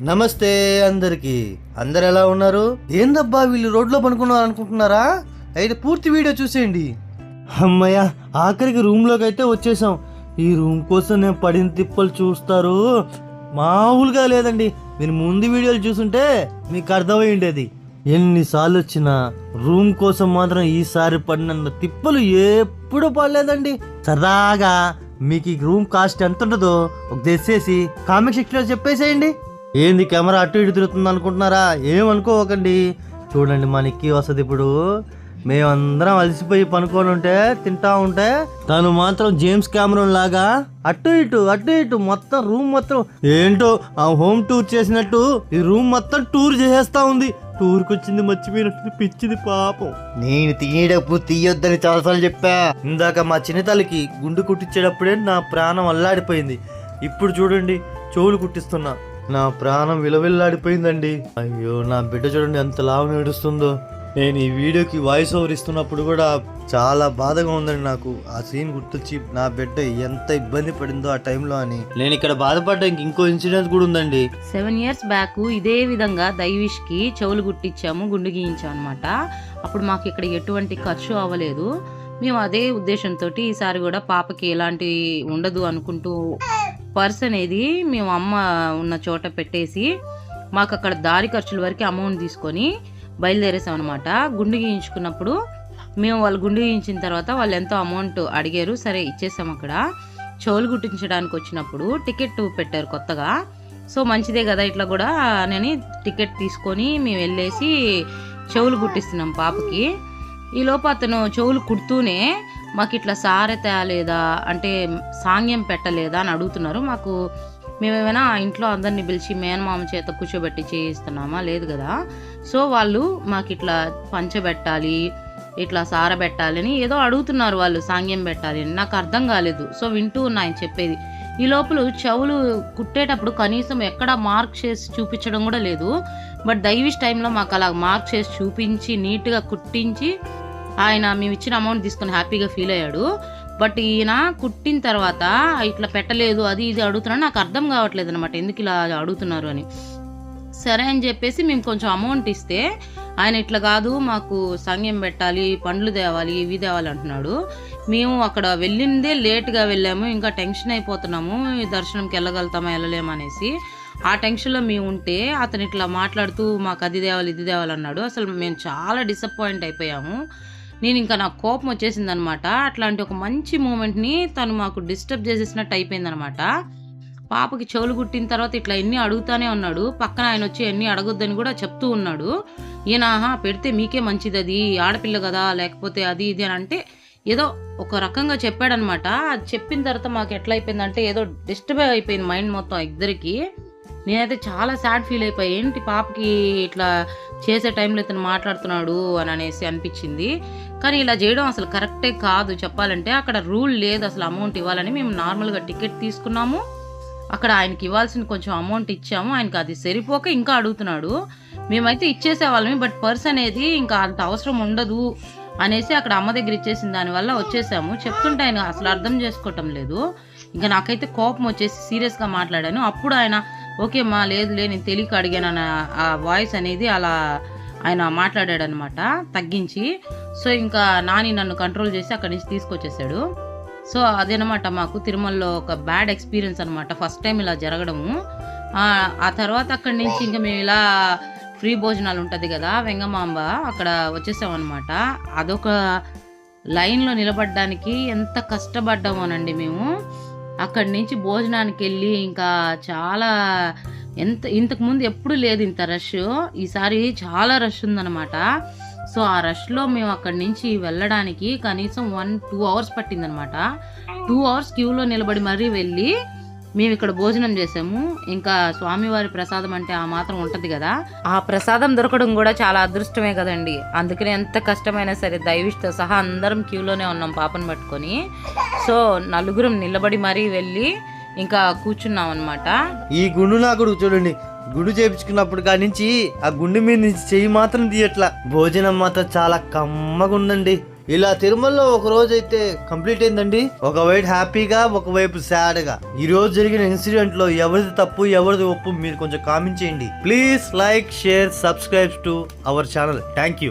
నమస్తే అందరికి. అందరు ఎలా ఉన్నారు? ఏందబ్బా వీళ్ళు రోడ్లో పనుకున్నారు అనుకుంటున్నారా? అయితే పూర్తి వీడియో చూసేయండి. అమ్మయ్య, ఆఖరికి రూమ్లోకి అయితే వచ్చేసాం. ఈ రూమ్ కోసం నేను పడిన తిప్పలు చూస్తారు మామూలుగా లేదండి. మీరు ముందు వీడియోలు చూసుంటే మీకు అర్థమై ఉండేది. ఎన్నిసార్లు వచ్చినా రూమ్ కోసం మాత్రం ఈసారి పడిన తిప్పలు ఎప్పుడు పడలేదండి. సరదాగా మీకు ఈ రూమ్ కాస్ట్ ఎంత ఉంటుందో ఒక తెచ్చేసి కామెంట్ సెక్షన్లో చెప్పేసేయండి. ఏంది కెమెరా అటు ఇటు తిరుగుతుంది అనుకుంటున్నారా? ఏమనుకోకండి. చూడండి మనకి వస్తుంది. ఇప్పుడు మేమందరం అలసిపోయి పనుకొని ఉంటే తింటా ఉంటే తను మాత్రం జేమ్స్ కెమెరాన్ లాగా అటు ఇటు మొత్తం రూమ్ మొత్తం ఏంటో ఆ హోమ్ టూర్ చేసినట్టు ఈ రూమ్ మొత్తం టూర్ చేసేస్తా ఉంది. టూర్కి వచ్చింది మర్చిపోయినట్టు పిచ్చిది పాపం. నేను తీయడప్పుడు తీయొద్దని చాలాసార్లు చెప్పా. ఇందాక మా చిన్నతల్లికి గుండు కుట్టించేటప్పుడే నా ప్రాణం అల్లాడిపోయింది. ఇప్పుడు చూడండి చెవులు కుట్టిస్తున్నా, నా ప్రాణం విలవిల్లాడిపోయిందండి. అయ్యో, నా బిడ్డ చూడండి ఎంత లావు ఏడుస్తుందో. నేను ఈ వీడియోకి వాయిస్ ఓవర్ ఇస్తున్నప్పుడు కూడా చాలా బాధగా ఉందండి నాకు. ఆ సీన్ గుర్తొచ్చి నా బిడ్డ ఎంత ఇబ్బంది పడిందో ఆ టైంలో అని. నేను ఇక్కడ బాధపడ్డానికి ఇంకో ఇన్సిడెంట్ కూడా ఉందండి. 7 years బ్యాక్ ఇదే విధంగా దైవిష్ కి చెవులు గుట్టించాము, గుండు గీయించాం అనమాట. అప్పుడు మాకు ఇక్కడ ఎటువంటి ఖర్చు అవ్వలేదు. మేము అదే ఉద్దేశంతో ఈసారి కూడా పాపకి ఎలాంటి ఉండదు అనుకుంటూ పర్స్ అనేది మేము అమ్మ ఉన్న చోట పెట్టేసి మాకు అక్కడ దారి ఖర్చుల వరకు అమౌంట్ తీసుకొని బయలుదేరేసాం అనమాట. గుండు గీయించుకున్నప్పుడు మేము వాళ్ళు గుండు గీయించిన తర్వాత వాళ్ళు ఎంతో అమౌంట్ అడిగారు, సరే ఇచ్చేసాం. అక్కడ చెవులు గుట్టించడానికి వచ్చినప్పుడు టికెట్ పెట్టారు కొత్తగా. సో మంచిదే కదా ఇట్లా కూడా అని టికెట్ తీసుకొని మేము వెళ్ళేసి చెవులు గుట్టిస్తున్నాం పాపకి. ఈ లోపు అతను చెవులు కుడుతూనే మాకు ఇట్లా సారె తేలేదా అంటే సాంగ్యం పెట్టలేదా అని అడుగుతున్నారు. మాకు మేమేమైనా ఇంట్లో అందరినీ పిలిచి మేనమామ చేత కూర్చోబెట్టి చేయిస్తున్నామా? లేదు కదా. సో వాళ్ళు మాకు ఇట్లా పంచబెట్టాలి, ఇట్లా సార పెట్టాలని ఏదో అడుగుతున్నారు వాళ్ళు, సాంగ్యం పెట్టాలి అని. నాకు అర్థం కాలేదు. సో వింటూ ఉన్నా ఆయన చెప్పేది. ఈ లోపల చెవులు కుట్టేటప్పుడు కనీసం ఎక్కడ మార్క్ చేసి చూపించడం కూడా లేదు. బట్ దైవిష్ టైంలో మాకు అలా మార్క్ చేసి చూపించి నీట్గా కుట్టించి ఆయన మేము ఇచ్చిన అమౌంట్ తీసుకొని హ్యాపీగా ఫీల్ అయ్యాడు. బట్ ఈయన కుట్టిన తర్వాత ఇట్లా పెట్టలేదు అది ఇది అడుగుతున్నాడు. నాకు అర్థం కావట్లేదు అనమాట ఎందుకు ఇలా అడుగుతున్నారు అని. సరే అని చెప్పేసి మేము కొంచెం అమౌంట్ ఇస్తే ఆయన ఇట్లా కాదు మాకు సంఘం పెట్టాలి, పండ్లు తేవాలి, ఇవి తేవాలి అంటున్నాడు. మేము అక్కడ వెళ్ళిందే లేట్గా వెళ్ళాము, ఇంకా టెన్షన్ అయిపోతున్నాము దర్శనంకి వెళ్ళగలుగుతామా వెళ్ళలేమనేసి. ఆ టెన్షన్లో మేము ఉంటే అతను ఇట్లా మాట్లాడుతూ మాకు అది తేవాలి ఇది తేవాలి అన్నాడు. అసలు మేము చాలా డిసప్పాయింట్ అయిపోయాము. నేను ఇంకా నాకు కోపం వచ్చేసింది అనమాట. అట్లాంటి ఒక మంచి మూమెంట్ని తను మాకు డిస్టర్బ్ చేసేసినట్టు అయిపోయిందనమాట. పాపకి చెవులు కుట్టిన తర్వాత ఇట్లా ఎన్ని అడుగుతానే ఉన్నాడు. పక్కన ఆయన వచ్చి ఎన్ని అడగొద్దని కూడా చెప్తూ ఉన్నాడు. ఈయన పెడితే మీకే మంచిది, అది ఆడపిల్ల కదా, లేకపోతే అది ఇది అని అంటే ఏదో ఒక రకంగా చెప్పాడనమాట. అది చెప్పిన తర్వాత మాకు ఎట్లా అయిపోయిందంటే ఏదో డిస్టర్బ్ అయిపోయింది మైండ్ మొత్తం ఇద్దరికి. నేనైతే చాలా సాడ్ ఫీల్ అయిపోయి ఏంటి పాపకి ఇట్లా చేసే టైంలో ఇతను మాట్లాడుతున్నాడు అని అనేసి అనిపించింది. కానీ ఇలా చేయడం అసలు కరెక్టే కాదు చెప్పాలంటే. అక్కడ రూల్ లేదు అసలు అమౌంట్ ఇవ్వాలని. మేము నార్మల్గా టికెట్ తీసుకున్నాము, అక్కడ ఆయనకి ఇవ్వాల్సిన కొంచెం అమౌంట్ ఇచ్చాము, ఆయనకి అది సరిపోక ఇంకా అడుగుతున్నాడు. మేమైతే ఇచ్చేసేవాళ్ళమి, బట్ పర్స్ అనేది ఇంకా అంత అవసరం ఉండదు అనేసి అక్కడ అమ్మ దగ్గర ఇచ్చేసిన దానివల్ల వచ్చేసాము. చెప్తుంటే ఆయన అసలు అర్థం చేసుకోవటం లేదు. ఇంకా నాకైతే కోపం వచ్చేసి సీరియస్గా మాట్లాడాను. అప్పుడు ఆయన ఓకే మా లేదులే నేను తెలియక అడిగాను ఆ వాయిస్ అనేది అలా ఆయన మాట్లాడాడు అనమాట తగ్గించి. సో ఇంకా నాని నన్ను కంట్రోల్ చేసి అక్కడి నుంచి తీసుకొచ్చేసాడు. సో అదేనమాట మాకు తిరుమలలో ఒక బ్యాడ్ ఎక్స్పీరియన్స్ అనమాట, ఫస్ట్ టైం ఇలా జరగడము. ఆ తర్వాత అక్కడి నుంచి ఇంకా మేము ఇలా ఫ్రీ భోజనాలు ఉంటుంది కదా వెంగమాంబ, అక్కడ వచ్చేసామన్నమాట. అదొక లైన్లో నిలబడడానికి ఎంత కష్టపడ్డామోనండి మేము. అక్కడి నుంచి భోజనానికి వెళ్ళి ఇంకా చాలా ఇంతకుముందు ఎప్పుడు లేదు ఇంత రష్, ఈసారి చాలా రష్ ఉందన్నమాట. సో ఆ రష్లో మేము అక్కడి నుంచి వెళ్ళడానికి కనీసం 1-2 hours పట్టిందనమాట. 2 hours క్యూలో నిలబడి మరీ వెళ్ళి మేము ఇక్కడ భోజనం చేసాము. ఇంకా స్వామివారి ప్రసాదం అంటే ఆ మాత్రం ఉంటుంది కదా, ఆ ప్రసాదం దొరకడం కూడా చాలా అదృష్టమే కదండి. అందుకని ఎంత కష్టమైనా సరే దైవిష్తో సహా అందరం క్యూలోనే ఉన్నాం పాపను పట్టుకొని. సో నలుగురం నిలబడి మరీ వెళ్ళి ఇంకా కూర్చున్నాం అనమాట. ఈ గుండు నా కొడుకు చూడండి, గుండు చేయించుకున్నప్పుడు కాడి నుంచి ఆ గుండు మీద నుంచి చెయ్యి మాత్రం తీయట్లా. భోజనం మాత్రం చాలా కమ్మగా ఉందండి. ఇలా తిరుమలలో ఒక రోజు అయితే కంప్లీట్ అయిందండి. ఒకవైపు హ్యాపీగా, ఒకవైపు సాడ్ గా. ఈ రోజు జరిగిన ఇన్సిడెంట్ లో ఎవరిది తప్పు ఎవరిది ఒప్పు మీరు కొంచెం కామెంట్ చేయండి. Please like, share, subscribe to our channel. Thank you.